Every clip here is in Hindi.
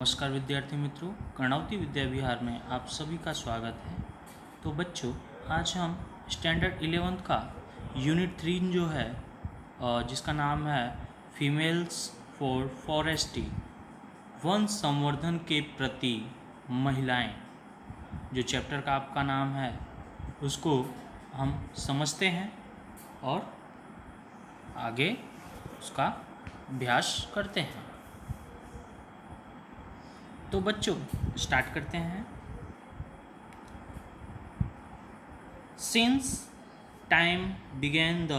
नमस्कार विद्यार्थी मित्रों, कर्णावती विद्या विहार में आप सभी का स्वागत है। तो बच्चों, आज हम स्टैंडर्ड 11th का यूनिट 3 जो है जिसका नाम है फीमेल्स फॉर फॉरेस्ट्री, वन संवर्धन के प्रति महिलाएं, जो चैप्टर का आपका नाम है उसको हम समझते हैं और आगे उसका अभ्यास करते हैं। तो बच्चों, स्टार्ट करते हैं। Since time began the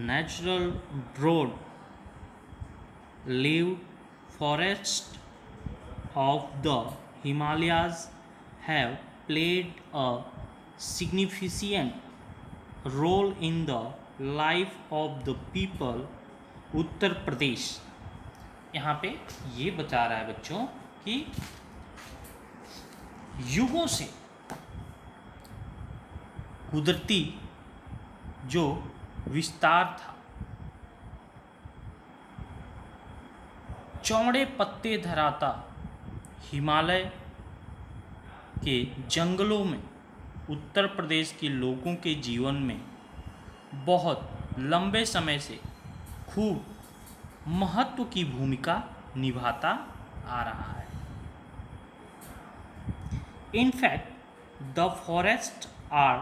natural broad lived forests of the Himalayas have played a significant role in the life of the people Uttar Pradesh. यहाँ पे ये बता रहा है बच्चों कि युगों से कुदरती जो विस्तार था, चौड़े पत्ते धराता हिमालय के जंगलों में उत्तर प्रदेश के लोगों के जीवन में बहुत लंबे समय से खूब महत्व की भूमिका निभाता आ रहा है। In fact, the forests are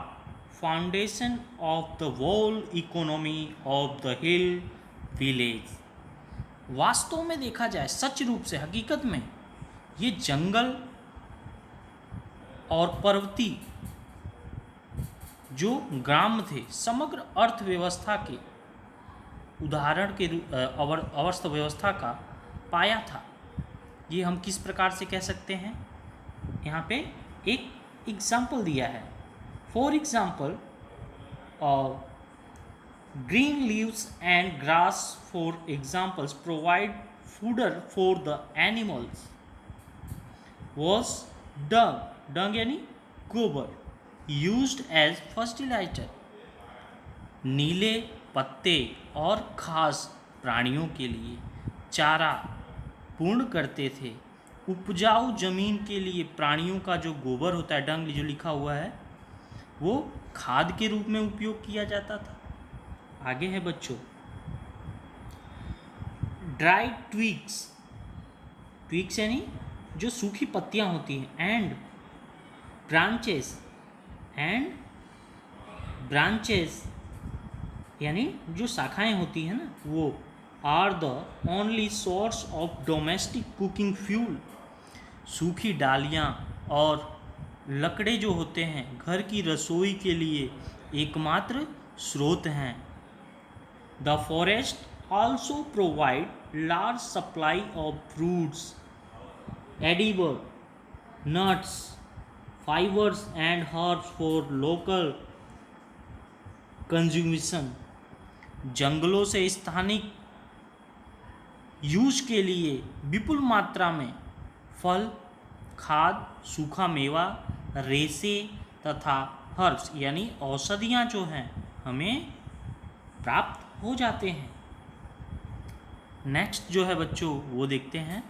foundation of the whole economy of the hill village। वास्तव में देखा जाए, सच रूप से हकीकत में ये जंगल और पर्वती जो ग्राम थे, समग्र अर्थव्यवस्था के उदाहरण के अर्थव्यवस्था का पाया था। ये हम किस प्रकार से कह सकते हैं? यहाँ पे एक एग्जाम्पल दिया है। For example, green leaves and grass, for examples, provide fodder for the animals, was dung यानी गोबर, used as fertilizer। नीले पत्ते और घास प्राणियों के लिए चारा पूर्ण करते थे। उपजाऊ जमीन के लिए प्राणियों का जो गोबर होता है, डंग जो लिखा हुआ है, वो खाद के रूप में उपयोग किया जाता था। आगे है बच्चों, ड्राई ट्विग्स यानी जो सूखी पत्तियां होती हैं, एंड ब्रांचेस यानी जो शाखाएं होती हैं ना, वो are the only source of domestic cooking fuel. सूखी डालियाँ और लकड़े जो होते हैं घर की रसोई के लिए एकमात्र स्रोत हैं। The forest also provide large supply of fruits, edible nuts, fibres and herbs for local consummation. जंगलों से स्थानिक यूज के लिए विपुल मात्रा में फल, खाद, सूखा मेवा, रेसे तथा हर्ब्स यानी औषधियाँ जो हैं हमें प्राप्त हो जाते हैं। नेक्स्ट जो है बच्चों वो देखते हैं।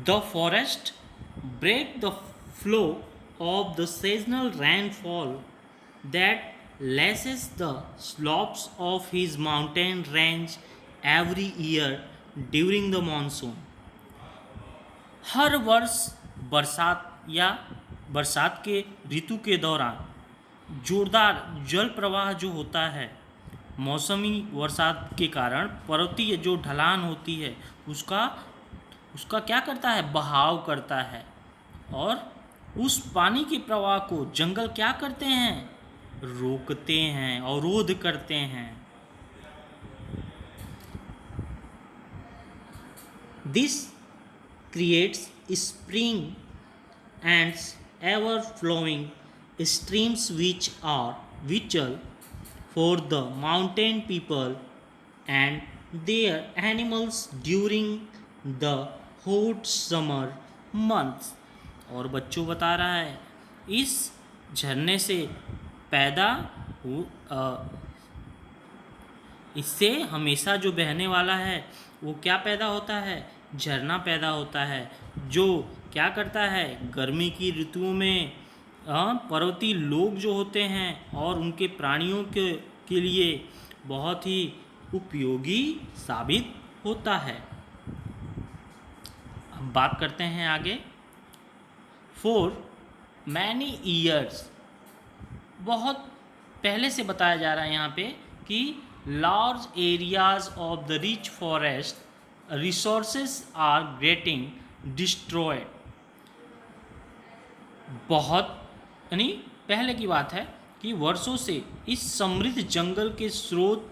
The forest break the flow of the seasonal rainfall that lashes the slopes of his mountain range every year during the monsoon। हर वर्ष बरसात के ऋतु के दौरान जोरदार जल प्रवाह जो होता है, मौसमी बरसात के कारण पर्वतीय जो ढलान होती है उसका क्या करता है, बहाव करता है, और उस पानी के प्रवाह को जंगल क्या करते हैं, रोकते हैं, अवरोध करते हैं। This creates spring and ever flowing streams which are vital for the mountain people and their animals during the hot summer months. और बच्चों बता रहा है, इस झरने से पैदा इससे हमेशा जो बहने वाला है वो क्या पैदा होता है, झरना पैदा होता है, जो क्या करता है गर्मी की ऋतुओं में पर्वतीय लोग जो होते हैं और उनके प्राणियों के लिए बहुत ही उपयोगी साबित होता है। अब बात करते हैं आगे। फॉर मैनी ईयर्स, बहुत पहले से बताया जा रहा है यहाँ पे कि large areas of the rich forest resources are getting destroyed. बहुत यानी पहले की बात है कि वर्षों से इस समृद्ध जंगल के स्रोत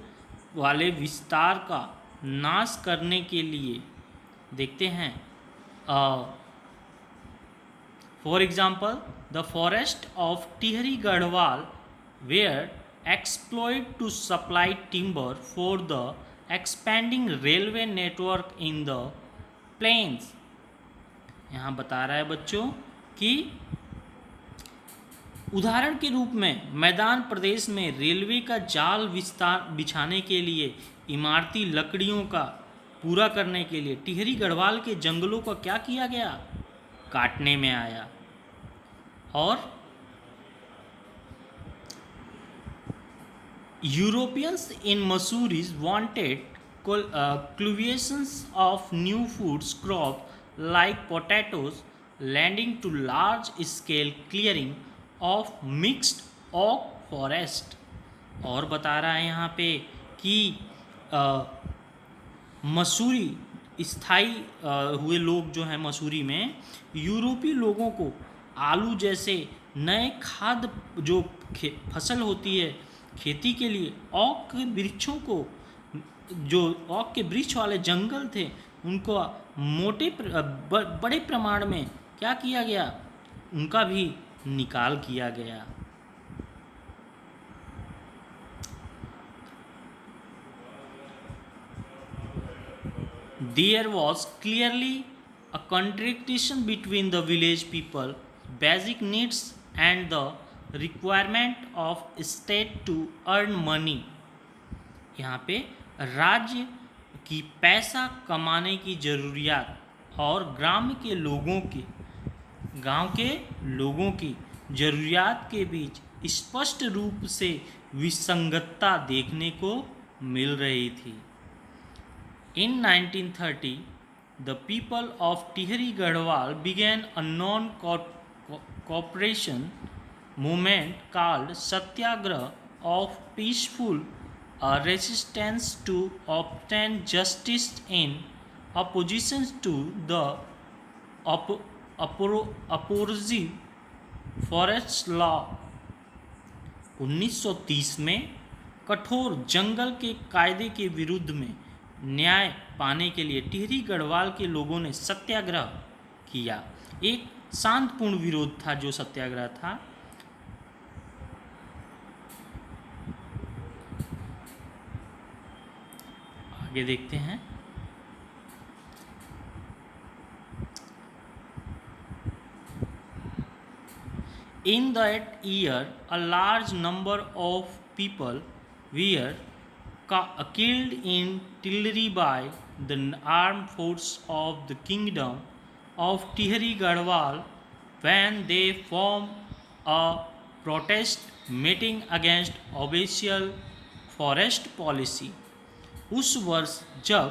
वाले विस्तार का नाश करने के लिए देखते हैं। For example the forest of Tehri Garhwal were exploited to supply timber for the expanding railway network in the plains। यहाँ बता रहा है बच्चों कि उदाहरण के रूप में मैदान प्रदेश में रेलवे का जाल विस्तार बिछाने के लिए इमारती लकड़ियों का पूरा करने के लिए टिहरी गढ़वाल के जंगलों का क्या किया गया, काटने में आया। और Europeans in Missouri wanted cultivations of new food crops like potatoes, leading to large-scale clearing of mixed oak forest। और बता रहा है यहाँ पे कि मसूरी स्थाई हुए लोग जो हैं मसूरी में यूरोपीय लोगों को आलू जैसे नए खाद्य जो फसल होती है खेती के लिए ओक के वृक्षों को, जो ओक के वृक्ष वाले जंगल थे उनको बड़े प्रमाण में क्या किया गया, उनका भी निकाल किया गया। There was clearly a contradiction between the village people basic needs and the requirement of state to earn money. यहाँ पे राज्य की पैसा कमाने की ज़रूरियात और गांव के लोगों की ज़रूरियात के बीच स्पष्ट रूप से विसंगतता देखने को मिल रही थी। In 1930, the people of Tihri Garhwal began a non-cooperation movement called Satyagraha of peaceful resistance to obtain justice in opposition to the oppressive forest law। 1930 में कठोर जंगल के कायदे के विरुद्ध में न्याय पाने के लिए टिहरी गढ़वाल के लोगों ने सत्याग्रह किया। एक शांतिपूर्ण विरोध था जो सत्याग्रह था। आगे देखते हैं। In that year, a large number of people were killed in Tillri by the armed force of the kingdom of Tihri Garhwal when they formed a protest meeting against official forest policy। उस वर्ष जब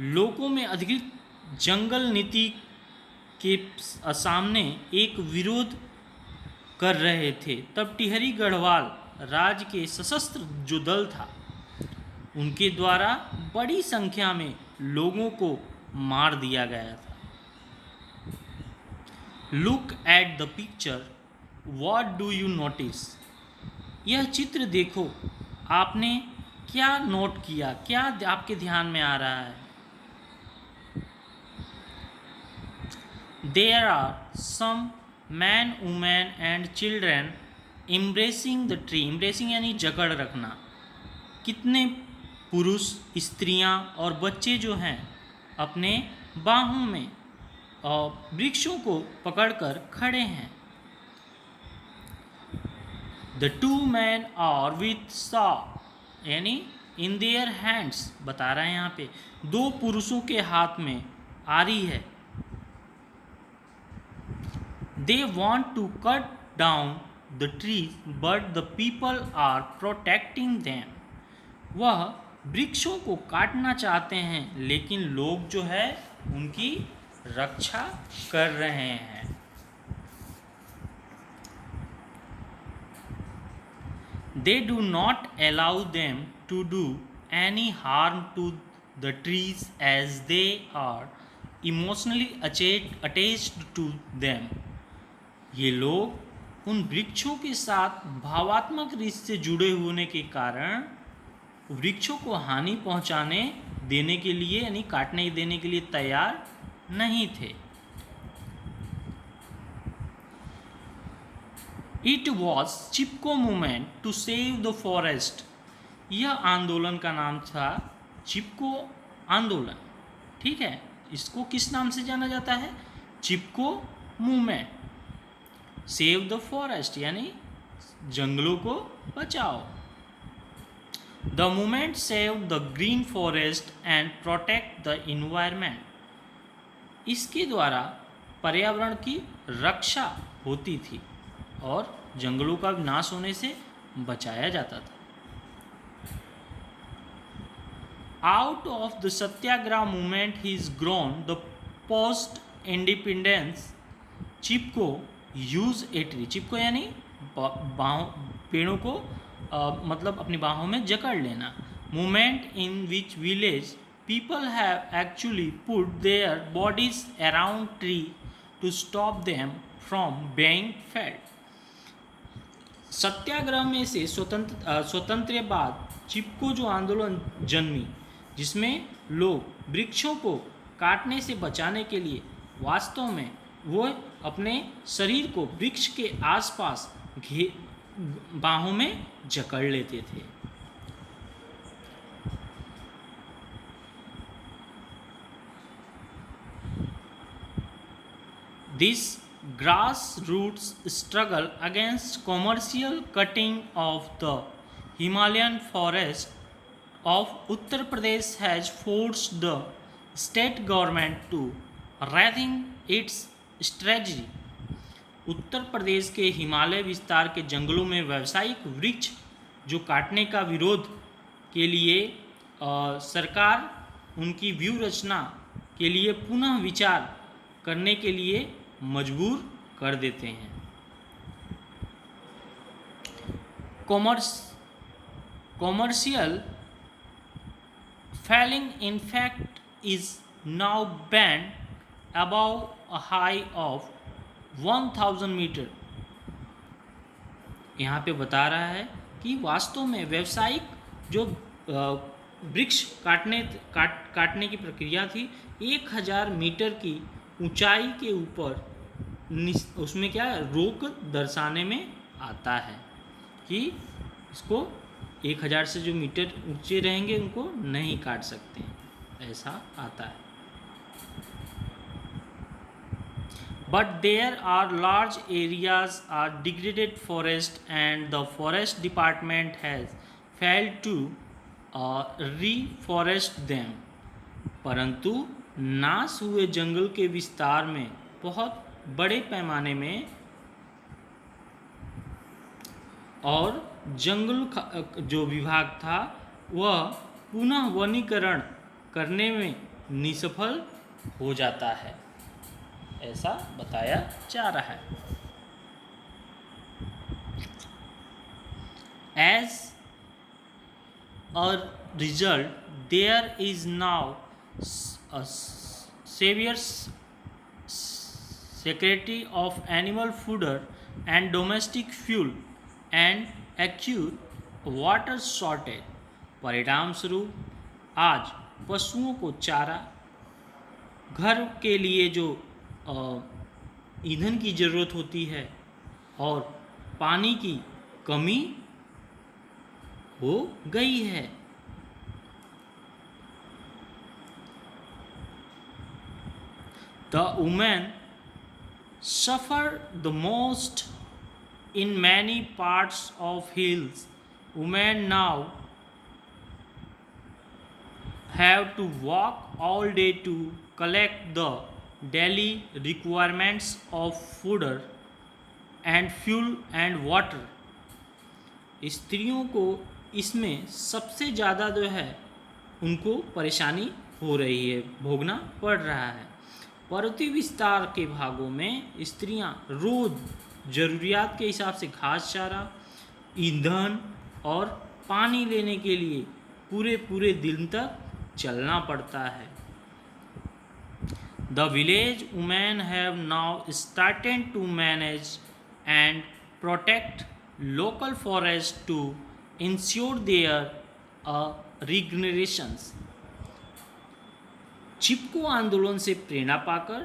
लोगों में अधिकृत जंगल नीति के सामने एक विरोध कर रहे थे, तब टिहरी गढ़वाल राज्य के सशस्त्र जो दल था उनके द्वारा बड़ी संख्या में लोगों को मार दिया गया था। Look at the picture, what do you notice. यह चित्र देखो, आपने क्या नोट किया, क्या आपके ध्यान में आ रहा है। There are some men, women and children embracing the tree। embracing यानी जकड़ रखना। कितने पुरुष, स्त्रियां और बच्चे जो हैं अपने बाहों में और वृक्षों को पकड़कर खड़े हैं। The two men are with saw यानी इन देयर हैंड्स बता रहा है यहाँ पे, दो पुरुषों के हाथ में आरी है। They want to cut down the trees but the people are protecting them. वह वृक्षों को काटना चाहते हैं लेकिन लोग जो है उनकी रक्षा कर रहे हैं। They do not allow them to do any harm to the trees as they are emotionally attached to them। ये लोग उन वृक्षों के साथ भावात्मक रिश्ते से जुड़े होने के कारण वृक्षों को हानि पहुंचाने देने के लिए यानी काटने देने के लिए तैयार नहीं थे। It was Chipko movement to save the forest. यह आंदोलन का नाम था चिपको आंदोलन। ठीक है, इसको किस नाम से जाना जाता है? चिपको मूवमेंट। सेव द फॉरेस्ट यानी जंगलों को बचाओ। The movement save the green forest and protect the environment. इसके द्वारा पर्यावरण की रक्षा होती थी और जंगलों का विनाश होने से बचाया जाता था। Out of the satyagraha movement is grown the post independence Chipko use a tree. Chipko यानी पेड़ों को मतलब अपनी बाहों में जकड़ लेना। Movement in which village people have actually put their bodies around tree to stop them from being felled. सत्याग्रह में से स्वतंत्र बाद चिपको जो आंदोलन जन्मी, जिसमें लोग वृक्षों को काटने से बचाने के लिए वास्तव में वो अपने शरीर को वृक्ष के आसपास बाहों में जकड़ लेते थे। This grassroots struggle against commercial cutting of the Himalayan forest of Uttar Pradesh has forced the state government to rethink its strategy। Uttar Pradesh के हिमालय विस्तार के जंगलों में व्यावसायिक वृक्ष जो काटने का विरोध के लिए सरकार उनकी व्यूह रचना के लिए पुनः विचार करने के लिए मजबूर कर देते हैं। Commercial felling in fact is now banned above a high of 1000 metre. यहाँ पे बता रहा है कि वास्तव में व्यावसायिक जो वृक्ष काटने की प्रक्रिया थी 1000 मीटर की ऊंचाई के ऊपर उसमें क्या रोक दर्शाने में आता है कि इसको 1000 से जो मीटर ऊंचे रहेंगे उनको नहीं काट सकते हैं, ऐसा आता है। But there are large areas are degraded forest and the forest department has failed to reforest them. परंतु नाश हुए जंगल के विस्तार में बहुत बड़े पैमाने में और जंगल जो विभाग था वह पुनः वनीकरण करने में निष्फल हो जाता है, ऐसा बताया जा रहा है। As a result there is now severe scarcity of animal fodder and domestic fuel and acute water shortage। परिणाम स्वरूप आज पशुओं को चारा, घर के लिए जो ईंधन की ज़रूरत होती है और पानी की कमी हो गई है। The women suffer the most in many parts of hills। Women now have to walk all day to collect the daily requirements of food and fuel and water. स्त्रियों को इसमें सबसे ज़्यादा जो है उनको परेशानी हो रही है, भोगना पड़ रहा है। पर्वतीय विस्तार के भागों में स्त्रियां रोज ज़रूरियात के हिसाब से घास चारा, ईंधन और पानी लेने के लिए पूरे पूरे दिन तक चलना पड़ता है। The village women have now started to manage and protect local forest to ensure their regenerations. Chipko आंदोलन से प्रेरणा पाकर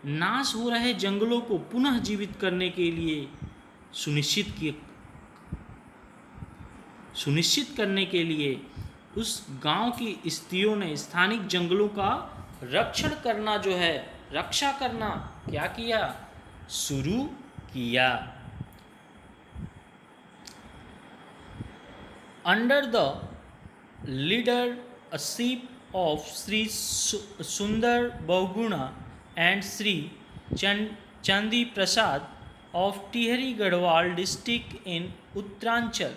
नाश हो रहे जंगलों को पुनः जीवित करने के लिए सुनिश्चित करने के लिए उस गांव की स्त्रियों ने स्थानिक जंगलों का रक्षण करना जो है, रक्षा करना क्या किया, शुरू किया। Under the leadership of Sri Sundar Bahuguna and Sri Chandi Prasad of Tihari Garhwal district in Uttaranchal,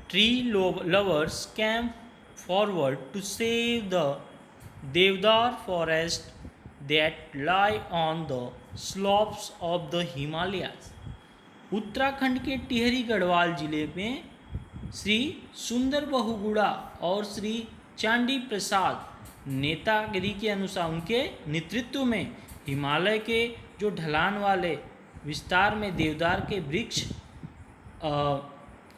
tree lovers came forward to save the Devdar forest that lie on the slopes of the Himalayas. Uttarakhand के टिहरी गढ़वाल जिले में श्री सुंदर बहुगुणा और श्री चांडी प्रसाद नेतागिरी के अनुसार उनके नेतृत्व में हिमालय के जो ढलान वाले विस्तार में देवदार के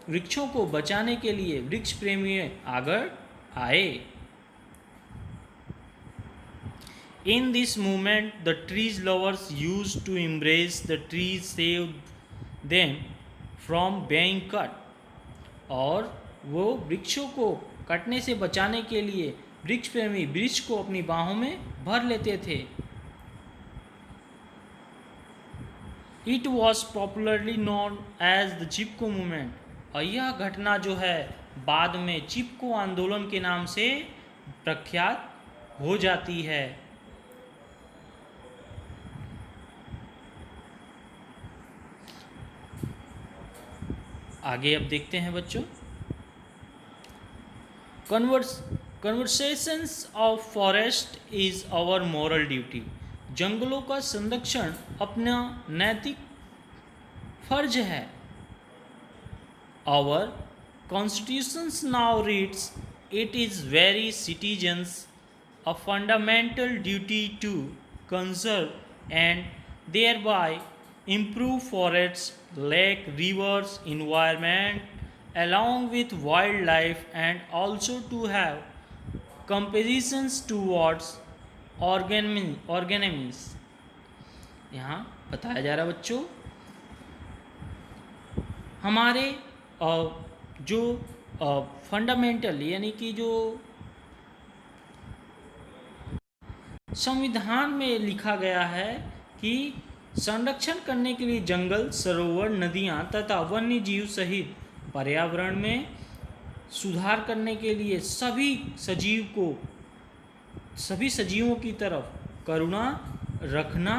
वृक्षों को बचाने के लिए वृक्ष प्रेमी आगे आए। In this movement the trees lovers used to embrace the trees, save them from being cut. और वो वृक्षों को कटने से बचाने के लिए वृक्ष प्रेमी वृक्ष को अपनी बाहों में भर लेते थे। It was popularly known as the Chipko movement. और यह घटना जो है बाद में चिपको आंदोलन के नाम से प्रख्यात हो जाती है। आगे अब देखते हैं बच्चों, conversations of forest is our moral duty. जंगलों का संरक्षण अपना नैतिक फर्ज है। Our constitutions now reads it is very citizens a fundamental duty to conserve and thereby improve forests, lake, rivers, environment along with wildlife, and also to have compassion towards organisms। यहाँ बताया जा रहा बच्चों, हमारे जो फंडामेंटल यानी कि जो संविधान में लिखा गया है कि संरक्षण करने के लिए जंगल, सरोवर, नदियाँ तथा वन्य जीव सहित पर्यावरण में सुधार करने के लिए सभी सजीवों की तरफ करुणा रखना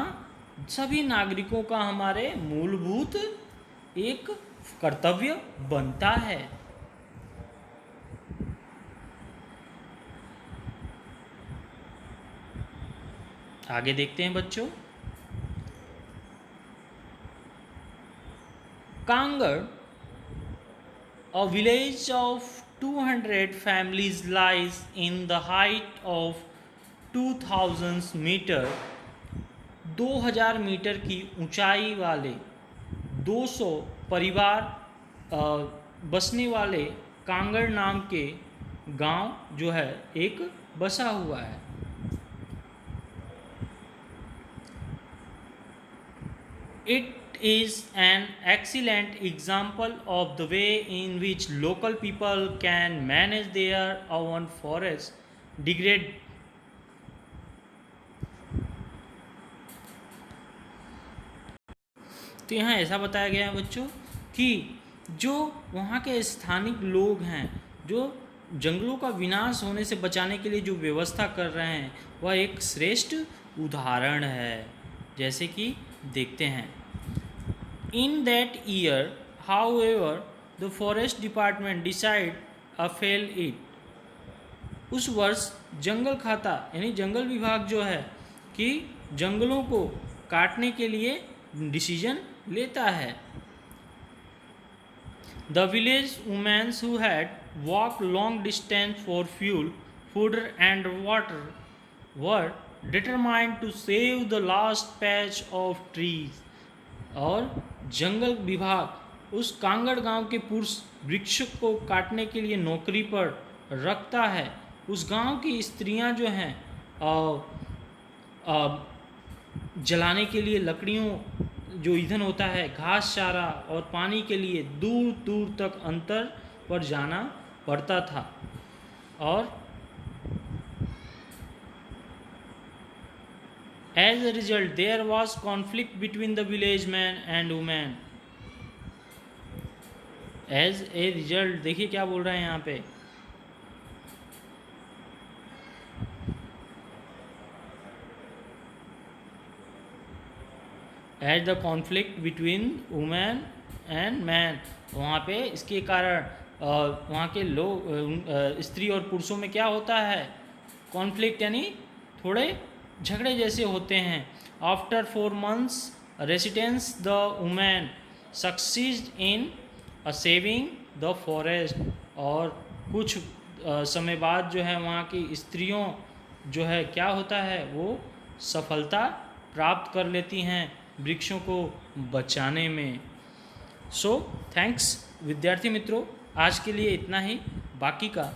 सभी नागरिकों का हमारे मूलभूत एक कर्तव्य बनता है। आगे देखते हैं बच्चों, Kangar, a village of 200 families, lies in the height of 2000 metre. 2000 metre की ऊंचाई वाले 200 परिवार बसने वाले कांगड़ नाम के गांव जो है एक बसा हुआ है। It is an excellent example of the way in which local people can manage their own forest degrade। तो यहाँ ऐसा बताया गया है बच्चों कि जो वहाँ के स्थानिक लोग हैं, जो जंगलों का विनाश होने से बचाने के लिए जो व्यवस्था कर रहे हैं वह एक श्रेष्ठ उदाहरण है। जैसे कि देखते हैं, in that year how ever the forest department decide a fail it. उस वर्ष जंगल खाता यानी जंगल विभाग जो है कि जंगलों को काटने के लिए डिसीजन लेता है। The village women who had walked long distance for fuel, food and water were determined to save the last patch of trees। और जंगल विभाग उस कांगड़ गांव के पुरुष वृक्ष को काटने के लिए नौकरी पर रखता है। उस गांव की स्त्रियां जो हैं जलाने के लिए लकड़ियों जो ईंधन होता है, घास चारा और पानी के लिए दूर दूर तक अंतर पर जाना पड़ता था। और as a result there was conflict between the village man and women. As a result देखिए क्या बोल रहे हैं यहाँ पे, as the conflict between women and man. वहाँ पे इसके कारण वहाँ के लोग स्त्री और पुरुषों में क्या होता है, कॉन्फ्लिक्ट यानी थोड़े झगड़े जैसे होते हैं। After 4 months residence the women succeed in saving the forest. और कुछ समय बाद जो है वहाँ की स्त्रियों जो है क्या होता है, वो सफलता प्राप्त कर लेती हैं वृक्षों को बचाने में। सो थैंक्स विद्यार्थी मित्रों, आज के लिए इतना ही। बाकी का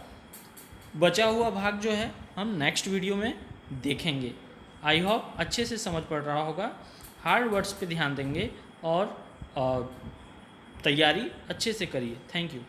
बचा हुआ भाग जो है हम नेक्स्ट वीडियो में देखेंगे। आई होप अच्छे से समझ पड़ रहा होगा। हार्ड वर्ड्स पे ध्यान देंगे और तैयारी अच्छे से करिए। Thank you.